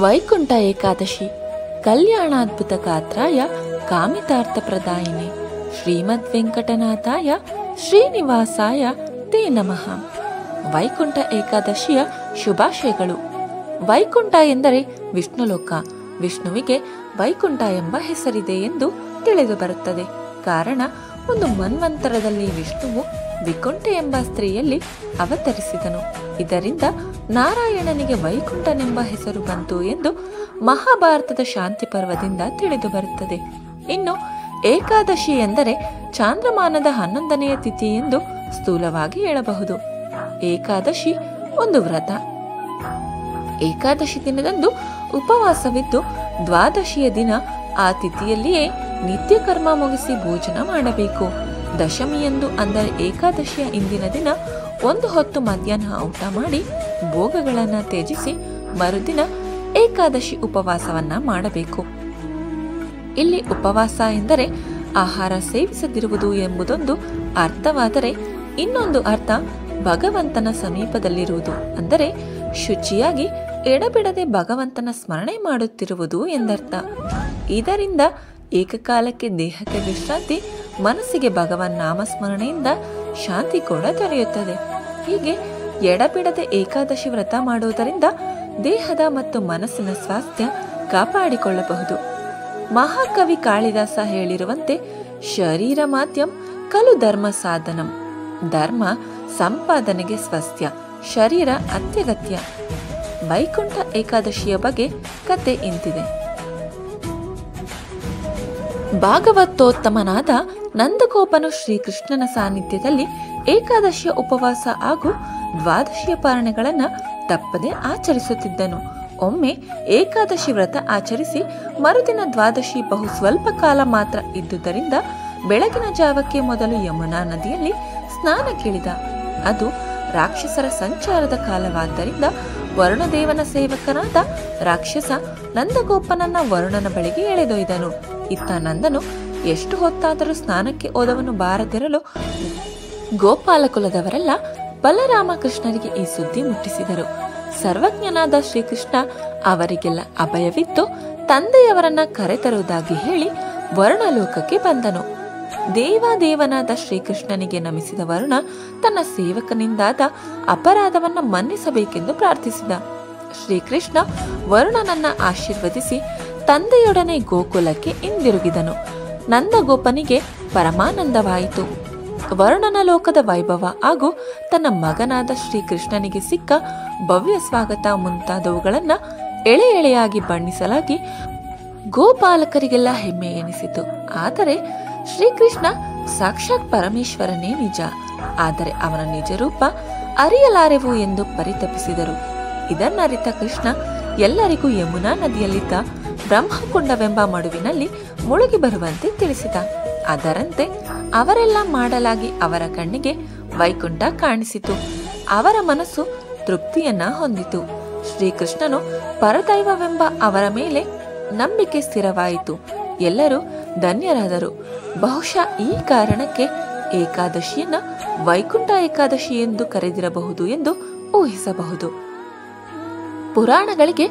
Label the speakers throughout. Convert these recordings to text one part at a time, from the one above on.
Speaker 1: ವೈಕುಂಠ ಏಕಾದಶಿ ಕಲ್ಯಾಣಾದ್ಭುತ ಗಾತ್ರಾಯ ಕಾಮಿತಾರ್ಥ ಪ್ರದಾಯಿನಿ ಶ್ರೀಮದ್ ವೆಂಕಟನಾಥಾಯ ಶ್ರೀನಿವಾಸಾಯ ತೇ ನಮಃ. ವೈಕುಂಠ ಏಕಾದಶಿಯ ಶುಭಾಶಯಗಳು. ವೈಕುಂಠ ಎಂದರೆ ವಿಷ್ಣುಲೋಕ. ವಿಷ್ಣುವಿಗೆ ವೈಕುಂಠ ಎಂಬ ಹೆಸರಿದೆ ಎಂದು ತಿಳಿದು ಬರುತ್ತದೆ. ಕಾರಣ, ಒಂದು ಮನ್ವಂತರದಲ್ಲಿ ವಿಷ್ಣುವು ವಿಕುಂಠೆ ಎಂಬ ಸ್ತ್ರೀಯಲ್ಲಿ ಅವತರಿಸಿದನು. ಇದರಿಂದ ನಾರಾಯಣನಿಗೆ ವೈಕುಂಠನೆಂಬ ಹೆಸರು ಬಂತು ಎಂದು ಮಹಾಭಾರತದ ಶಾಂತಿ ಪರ್ವದಿಂದ ತಿಳಿದು ಬರುತ್ತದೆ. ಇನ್ನು ಏಕಾದಶಿ ಎಂದರೆ ಚಾಂದ್ರಮಾನದ 11ನೆಯ ತಿಥಿ ಎಂದು ಸ್ಥೂಲವಾಗಿ ಹೇಳಬಹುದು. ಏಕಾದಶಿ ಒಂದು ವ್ರತ. ಏಕಾದಶಿ ದಿನದಂದು ಉಪವಾಸವಿದ್ದು ದ್ವಾದಶಿಯ ದಿನ ಆ ತಿಥಿಯಲ್ಲಿಯೇ ನಿತ್ಯ ಕರ್ಮ ಮುಗಿಸಿ ಭೋಜನ ಮಾಡಬೇಕು. ದಶಮಿಯಂದು ಅಂದರೆ ಏಕಾದಶಿಯ ಇಂದಿನ ದಿನ ಒಂದು ಹೊತ್ತು ಮಧ್ಯಾಹ್ನ ಊಟ ಮಾಡಿ ಭೋಗಗಳನ್ನು ತ್ಯಜಿಸಿ ಮರುದಿನ ಏಕಾದಶಿ ಉಪವಾಸವನ್ನ ಮಾಡಬೇಕು. ಇಲ್ಲಿ ಉಪವಾಸ ಎಂದರೆ ಆಹಾರ ಸೇವಿಸದಿರುವುದು ಎಂಬುದೊಂದು ಅರ್ಥವಾದರೆ, ಇನ್ನೊಂದು ಅರ್ಥ ಭಗವಂತನ ಸಮೀಪದಲ್ಲಿರುವುದು, ಅಂದರೆ ಶುಚಿಯಾಗಿ ಎಡಬಿಡದೆ ಭಗವಂತನ ಸ್ಮರಣೆ ಮಾಡುತ್ತಿರುವುದು ಎಂದರ್ಥ. ಇದರಿಂದ ಏಕಕಾಲಕ್ಕೆ ದೇಹಕ್ಕೆ ವಿಶ್ರಾಂತಿ, ಮನಸ್ಸಿಗೆ ಭಗವನ್ ನಾಮಸ್ಮರಣೆಯಿಂದ ಶಾಂತಿ ಕೂಡ ದೊರೆಯುತ್ತದೆ. ಹೀಗೆ ಎಡಬಿಡದೆ ಏಕಾದಶಿ ವ್ರತ ಮಾಡುವುದರಿಂದ ದೇಹದ ಮತ್ತು ಮನಸ್ಸಿನ ಸ್ವಾಸ್ಥ್ಯ ಕಾಪಾಡಿಕೊಳ್ಳಬಹುದು. ಮಹಾಕವಿ ಕಾಳಿದಾಸ ಹೇಳಿರುವಂತೆ, ಶರೀರ ಮಾಧ್ಯಂ ಖಲು ಧರ್ಮ ಸಾಧನಂ. ಧರ್ಮ ಸಂಪಾದನೆಗೆ ಸ್ವಾಸ್ಥ್ಯ, ಶರೀರ ಅತ್ಯಗತ್ಯ. ವೈಕುಂಠ ಏಕಾದಶಿಯ ಬಗ್ಗೆ ಕತೆ ಇಂತಿದೆ. ಭಾಗವತೋತ್ತಮನಾದ ನಂದಗೋಪನು ಶ್ರೀಕೃಷ್ಣನ ಸಾನ್ನಿಧ್ಯದಲ್ಲಿ ಏಕಾದಶಿಯ ಉಪವಾಸ ಹಾಗೂ ದ್ವಾದಶಿಯ ಪಾರಣೆಗಳನ್ನು ತಪ್ಪದೆ ಆಚರಿಸುತ್ತಿದ್ದನು. ಒಮ್ಮೆ ಏಕಾದಶಿ ವ್ರತ ಆಚರಿಸಿ ಮರುದಿನ ದ್ವಾದಶಿ ಬಹು ಸ್ವಲ್ಪ ಕಾಲ ಮಾತ್ರ ಇದ್ದುದರಿಂದ ಬೆಳಗಿನ ಜಾವಕ್ಕೆ ಮೊದಲು ಯಮುನಾ ನದಿಯಲ್ಲಿ ಸ್ನಾನಕ್ಕಿಳಿದ. ಅದು ರಾಕ್ಷಸರ ಸಂಚಾರದ ಕಾಲವಾದ್ದರಿಂದ ವರುಣದೇವನ ಸೇವಕನಾದ ರಾಕ್ಷಸ ನಂದಗೋಪನನ್ನ ವರುಣನ ಬಳಿಗೆ ಎಳೆದೊಯ್ದನು. ಇತ್ತ ನಂದನು ಎಷ್ಟು ಹೊತ್ತಾದರೂ ಸ್ನಾನಕ್ಕೆ ಹೋದವನು ಬಾರದಿರಲು ಗೋಪಾಲಕುಲದವರೆಲ್ಲ ಬಲರಾಮಕೃಷ್ಣರಿಗೆ ಈ ಸುದ್ದಿ ಮುಟ್ಟಿಸಿದರು. ಸರ್ವಜ್ಞನಾದ ಶ್ರೀಕೃಷ್ಣ ಅವರಿಗೆಲ್ಲ ಅಭಯವಿತ್ತು ತಂದೆಯವರನ್ನ ಕರೆತರುವುದಾಗಿ ಹೇಳಿ ವರುಣಲೋಕಕ್ಕೆ ಬಂದನು. ದೇವಾದೇವನಾದ ಶ್ರೀಕೃಷ್ಣನಿಗೆ ನಮಿಸಿದ ವರುಣ ತನ್ನ ಸೇವಕನಿಂದಾದ ಅಪರಾಧವನ್ನ ಮನ್ನಿಸಬೇಕೆಂದು ಪ್ರಾರ್ಥಿಸಿದ. ಶ್ರೀಕೃಷ್ಣ ವರುಣನನ್ನ ಆಶೀರ್ವದಿಸಿ ತಂದೆಯೊಡನೆ ಗೋಕುಲಕ್ಕೆ ಹಿಂದಿರುಗಿದನು. ನಂದಗೋಪನಿಗೆ ಪರಮಾನಂದವಾಯಿತು. ವರುಣನ ಲೋಕದ ವೈಭವ ಹಾಗೂ ತನ್ನ ಮಗನಾದ ಶ್ರೀಕೃಷ್ಣನಿಗೆ ಸಿಕ್ಕ ಭವ್ಯ ಸ್ವಾಗತ ಮುಂತಾದವುಗಳನ್ನ ಎಳೆ ಎಳೆಯಾಗಿ ಬಣ್ಣಿಸಲಾಗಿ ಗೋಪಾಲಕರಿಗೆಲ್ಲ ಹೆಮ್ಮೆ ಎನಿಸಿತು. ಆದರೆ ಶ್ರೀಕೃಷ್ಣ ಸಾಕ್ಷಾತ್ ಪರಮೇಶ್ವರನೇ ನಿಜ, ಆದರೆ ಅವನ ನಿಜ ರೂಪ ಅರಿಯಲಾರೆವು ಎಂದು ಪರಿತಪಿಸಿದರು. ಇದನ್ನರಿತ ಕೃಷ್ಣ ಎಲ್ಲರಿಗೂ ಯಮುನಾ ನದಿಯಲ್ಲಿದ್ದ ಬ್ರಹ್ಮಕುಂಡವೆಂಬ ಮಡುವಿನಲ್ಲಿ ಮುಳುಗಿ ಬರುವಂತೆ ತಿಳಿಸಿದ. ಅದರಂತೆ ಅವರೆಲ್ಲ ಮಾಡಲಾಗಿ ಅವರ ಕಣ್ಣಿಗೆ ವೈಕುಂಠ ಕಾಣಿಸಿತು. ಅವರ ಮನಸ್ಸು ತೃಪ್ತಿಯನ್ನ ಹೊಂದಿತು. ಶ್ರೀಕೃಷ್ಣನು ಪರದೈವವೆಂಬ ಅವರ ಮೇಲೆ ನಂಬಿಕೆ ಸ್ಥಿರವಾಯಿತು. ಎಲ್ಲರೂ ಧನ್ಯರಾದರು. ಬಹುಶಃ ಈ ಕಾರಣಕ್ಕೆ ಏಕಾದಶಿಯನ್ನ ವೈಕುಂಠ ಏಕಾದಶಿ ಎಂದು ಕರೆದಿರಬಹುದು ಎಂದು ಊಹಿಸಬಹುದು. ಪುರಾಣಗಳಿಗೆ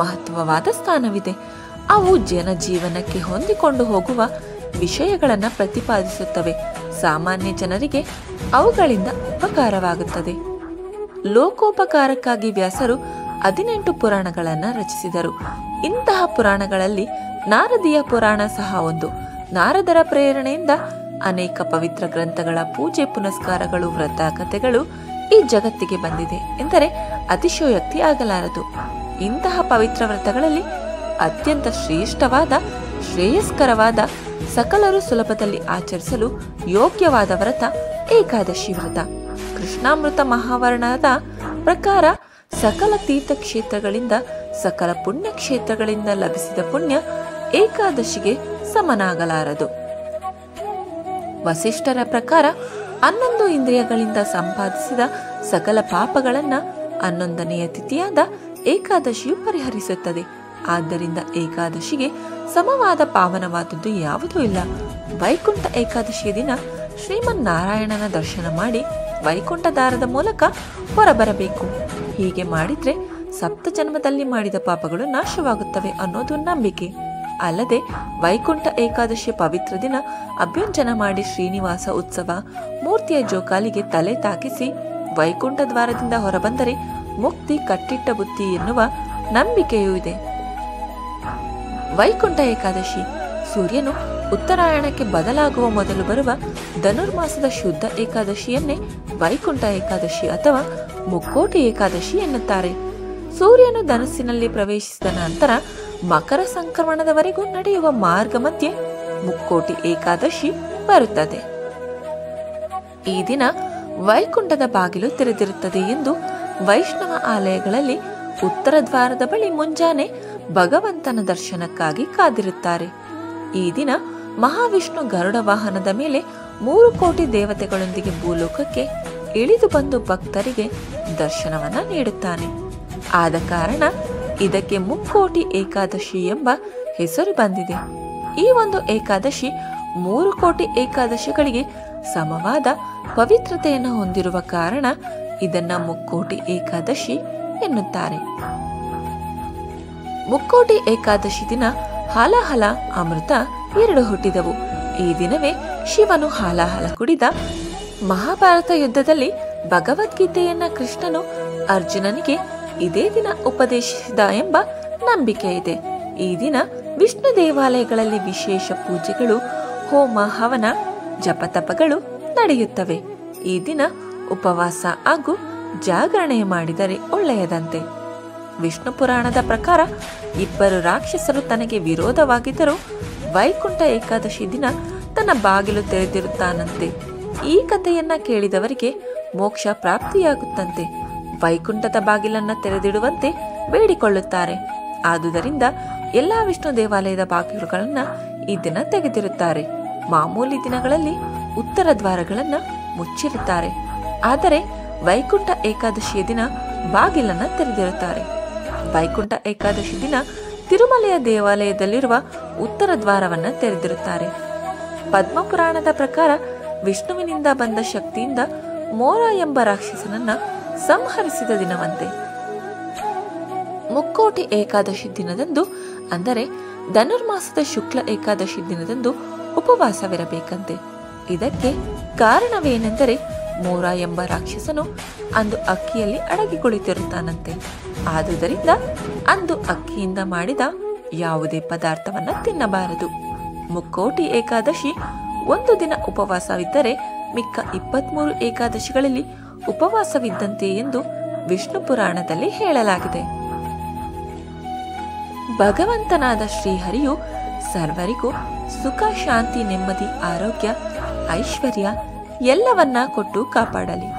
Speaker 1: ಮಹತ್ವವಾದ ಸ್ಥಾನವಿದೆ. ಅವು ಜನಜೀವನಕ್ಕೆ ಹೊಂದಿಕೊಂಡು ಹೋಗುವ ವಿಷಯಗಳನ್ನು ಪ್ರತಿಪಾದಿಸುತ್ತವೆ. ಸಾಮಾನ್ಯ ಜನರಿಗೆ ಅವುಗಳಿಂದ ಉಪಕಾರವಾಗುತ್ತದೆ. ಲೋಕೋಪಕಾರಕ್ಕಾಗಿ ವ್ಯಾಸರು 18 ಪುರಾಣಗಳನ್ನು ರಚಿಸಿದರು. ಇಂತಹ ಪುರಾಣಗಳಲ್ಲಿ ನಾರದೀಯ ಪುರಾಣ ಸಹ ಒಂದು. ನಾರದರ ಪ್ರೇರಣೆಯಿಂದ ಅನೇಕ ಪವಿತ್ರ ಗ್ರಂಥಗಳ ಪೂಜೆ ಪುನಸ್ಕಾರಗಳು, ವ್ರತ ಕಥೆಗಳು ಈ ಜಗತ್ತಿಗೆ ಬಂದಿದೆ ಎಂದರೆ ಅತಿಶಯೋಕ್ತಿ ಆಗಲಾರದು. ಇಂತಹ ಪವಿತ್ರ ವ್ರತಗಳಲ್ಲಿ ಅತ್ಯಂತ ಶ್ರೇಷ್ಠವಾದ, ಶ್ರೇಯಸ್ಕರವಾದ, ಸಕಲರು ಸುಲಭದಲ್ಲಿ ಆಚರಿಸಲು ಯೋಗ್ಯವಾದ ವ್ರತ ಏಕಾದಶಿ ವ್ರತ. ಕೃಷ್ಣಾಮೃತ ಮಹಾವರ್ಣದ ಪ್ರಕಾರ ಸಕಲ ತೀರ್ಥಕ್ಷೇತ್ರಗಳಿಂದ, ಸಕಲ ಪುಣ್ಯಕ್ಷೇತ್ರಗಳಿಂದ ಲಭಿಸಿದ ಪುಣ್ಯ ಏಕಾದಶಿಗೆ ಸಮನಾಗಲಾರದು. ವಸಿಷ್ಠರ ಪ್ರಕಾರ 11 ಇಂದ್ರಿಯಗಳಿಂದ ಸಂಪಾದಿಸಿದ ಸಕಲ ಪಾಪಗಳನ್ನ 11ನೆಯ ತಿಥಿಯಾದ ಏಕಾದಶಿಯು ಪರಿಹರಿಸುತ್ತದೆ. ಆದ್ದರಿಂದ ಏಕಾದಶಿಗೆ ಸಮವಾದ ಪಾವನವಾದದ್ದು ಯಾವುದೂ ಇಲ್ಲ. ವೈಕುಂಠ ಏಕಾದಶಿಯ ದಿನ ಶ್ರೀಮನ್ನಾರಾಯಣನ ದರ್ಶನ ಮಾಡಿ ವೈಕುಂಠ ದಾರದ ಮೂಲಕ ಹೊರಬರಬೇಕು. ಹೀಗೆ ಮಾಡಿದ್ರೆ ಸಪ್ತ ಜನ್ಮದಲ್ಲಿ ಮಾಡಿದ ಪಾಪಗಳು ನಾಶವಾಗುತ್ತವೆ ಅನ್ನೋದು ನಂಬಿಕೆ. ಅಲ್ಲದೆ ವೈಕುಂಠ ಏಕಾದಶಿಯ ಪವಿತ್ರ ದಿನ ಅಭ್ಯಂಜನ ಮಾಡಿ ಶ್ರೀನಿವಾಸ ಉತ್ಸವ ಮೂರ್ತಿಯ ಜೋಕಾಲಿಗೆ ತಲೆ ತಾಕಿಸಿ ವೈಕುಂಠ ದ್ವಾರದಿಂದ ಹೊರಬಂದರೆ ಮುಕ್ತಿ ಕಟ್ಟಿಟ್ಟ ಬುತ್ತಿ ಎನ್ನುವ ನಂಬಿಕೆಯೂ ಇದೆ. ವೈಕುಂಠ ಏಕಾದಶಿ ಸೂರ್ಯನು ಉತ್ತರಾಯಣಕ್ಕೆ ಬದಲಾಗುವ ಮೊದಲು ಬರುವ ಧನುರ್ಮಾಸದ ಶುದ್ಧ ಏಕಾದಶಿಯನ್ನೇ ವೈಕುಂಠ ಏಕಾದಶಿ ಅಥವಾ ಮುಕ್ಕೋಟಿ ಏಕಾದಶಿ ಎನ್ನುತ್ತಾರೆ. ಸೂರ್ಯನು ಧನಸ್ಸಿನಲ್ಲಿ ಪ್ರವೇಶಿಸಿದ ನಂತರ ಮಕರ ಸಂಕ್ರಮಣದವರೆಗೂ ನಡೆಯುವ ಮಾರ್ಗ ಮಧ್ಯೆ ಮುಕ್ಕೋಟಿ ಏಕಾದಶಿ ಬರುತ್ತದೆ. ಈ ದಿನ ವೈಕುಂಠದ ಬಾಗಿಲು ತೆರೆದಿರುತ್ತದೆ ಎಂದು ವೈಷ್ಣವ ಆಲಯಗಳಲ್ಲಿ ಉತ್ತರ ದ್ವಾರದ ಬಳಿ ಮುಂಜಾನೆ ಭಗವಂತನ ದರ್ಶನಕ್ಕಾಗಿ ಕಾದಿರುತ್ತಾರೆ. ಈ ದಿನ ಮಹಾವಿಷ್ಣು ಗರುಡ ವಾಹನದ ಮೇಲೆ 3 ಕೋಟಿ ದೇವತೆಗಳೊಂದಿಗೆ ಭೂಲೋಕಕ್ಕೆ ಇಳಿದು ಬಂದು ಭಕ್ತರಿಗೆ ದರ್ಶನವನ್ನ ನೀಡುತ್ತಾನೆ. ಆದ ಕಾರಣ ಇದಕ್ಕೆ ಮುಕ್ಕೋಟಿ ಏಕಾದಶಿ ಎಂಬ ಹೆಸರು ಬಂದಿದೆ. ಈ ಒಂದು ಏಕಾದಶಿ 3 ಕೋಟಿ ಏಕಾದಶಿಗಳಿಗೆ ಸಮವಾದ ಪವಿತ್ರತೆಯನ್ನು ಹೊಂದಿರುವ ಕಾರಣ ಇದನ್ನ ಮುಕ್ಕೋಟಿ ಏಕಾದಶಿ ಎನ್ನುತ್ತಾರೆ. ಮುಕ್ಕೋಟಿ ಏಕಾದಶಿ ದಿನ ಹಾಲಾಹಲ ಅಮೃತ 2 ಹುಟ್ಟಿದವು. ಈ ದಿನವೇ ಶಿವನು ಹಾಲಾಹಲ ಕುಡಿದ. ಮಹಾಭಾರತ ಯುದ್ಧದಲ್ಲಿ ಭಗವದ್ಗೀತೆಯನ್ನ ಕೃಷ್ಣನು ಅರ್ಜುನನಿಗೆ ಇದೇ ದಿನ ಉಪದೇಶಿಸಿದ ಎಂಬ ನಂಬಿಕೆ ಇದೆ. ಈ ದಿನ ವಿಷ್ಣು ದೇವಾಲಯಗಳಲ್ಲಿ ವಿಶೇಷ ಪೂಜೆಗಳು, ಹೋಮ ಹವನ, ಜಪತಪಗಳು ನಡೆಯುತ್ತವೆ. ಈ ದಿನ ಉಪವಾಸ ಹಾಗೂ ಜಾಗರಣೆ ಮಾಡಿದರೆ ಒಳ್ಳೆಯದಂತೆ. ವಿಷ್ಣು ಪುರಾಣದ ಪ್ರಕಾರ 2 ರಾಕ್ಷಸರು ತನಗೆ ವಿರೋಧವಾಗಿದ್ದರೂ ವೈಕುಂಠ ಏಕಾದಶಿ ದಿನ ತನ್ನ ಬಾಗಿಲು ತೆರೆದಿರುತ್ತಾನಂತೆ. ಈ ಕಥೆಯನ್ನ ಕೇಳಿದವರಿಗೆ ಮೋಕ್ಷ ಪ್ರಾಪ್ತಿಯಾಗುತ್ತಂತೆ. ವೈಕುಂಠದ ಬಾಗಿಲನ್ನ ತೆರೆದಿಡುವಂತೆ ಬೇಡಿಕೊಳ್ಳುತ್ತಾರೆ. ಆದುದರಿಂದ ಎಲ್ಲಾ ವಿಷ್ಣು ದೇವಾಲಯದ ಬಾಗಿಲುಗಳನ್ನ ಈ ದಿನ ತೆಗೆದಿರುತ್ತಾರೆ. ಮಾಮೂಲಿ ದಿನಗಳಲ್ಲಿ ಉತ್ತರ ದ್ವಾರಗಳನ್ನ ಮುಚ್ಚಿರುತ್ತಾರೆ. ಆದರೆ ವೈಕುಂಠ ಏಕಾದಶಿಯ ದಿನ ಬಾಗಿಲನ್ನ ತೆರೆದಿರುತ್ತಾರೆ. ವೈಕುಂಠ ಏಕಾದಶಿ ದಿನ ತಿರುಮಲೆಯ ದೇವಾಲಯದಲ್ಲಿರುವ ಉತ್ತರ ದ್ವಾರವನ್ನ ತೆರೆದಿರುತ್ತಾರೆ. ಪದ್ಮಪುರಾಣದ ಪ್ರಕಾರ ವಿಷ್ಣುವಿನಿಂದ ಬಂದ ಶಕ್ತಿಯಿಂದ ಮೋರ ಎಂಬ ರಾಕ್ಷಸನನ್ನ ಸಂಹರಿಸಿದ ದಿನವಂತೆ. ಮುಕ್ಕೋಟಿ ಏಕಾದಶಿ ದಿನದಂದು ಅಂದರೆ ಧನುರ್ಮಾಸದ ಶುಕ್ಲ ಏಕಾದಶಿ ದಿನದಂದು ಉಪವಾಸವಿರಬೇಕಂತೆ. ಇದಕ್ಕೆ ಕಾರಣವೇನೆಂದರೆ ಮೋರ ಎಂಬ ರಾಕ್ಷಸನು ಅಂದು ಅಕ್ಕಿಯಲ್ಲಿ ಅಡಗಿ ಕುಳಿತಿರುತ್ತಾನಂತೆ. ಆದುದರಿಂದ ಅಂದು ಅಕ್ಕಿಯಿಂದ ಮಾಡಿದ ಯಾವುದೇ ಪದಾರ್ಥವನ್ನ ತಿನ್ನಬಾರದು. ಮುಕ್ಕೋಟಿ ಏಕಾದಶಿ 1 ದಿನ ಉಪವಾಸವಿದ್ದರೆ ಮಿಕ್ಕ 23 ಏಕಾದಶಿಗಳಲ್ಲಿ ಉಪವಾಸವಿದ್ದಂತೆ ಎಂದು ವಿಷ್ಣು ಪುರಾಣದಲ್ಲಿ ಹೇಳಲಾಗಿದೆ. ಭಗವಂತನಾದ ಶ್ರೀಹರಿಯು ಸರ್ವರಿಗೂ ಸುಖ, ಶಾಂತಿ, ನೆಮ್ಮದಿ, ಆರೋಗ್ಯ, ಐಶ್ವರ್ಯ ಎಲ್ಲವನ್ನ ಕೊಟ್ಟು ಕಾಪಾಡಲಿ.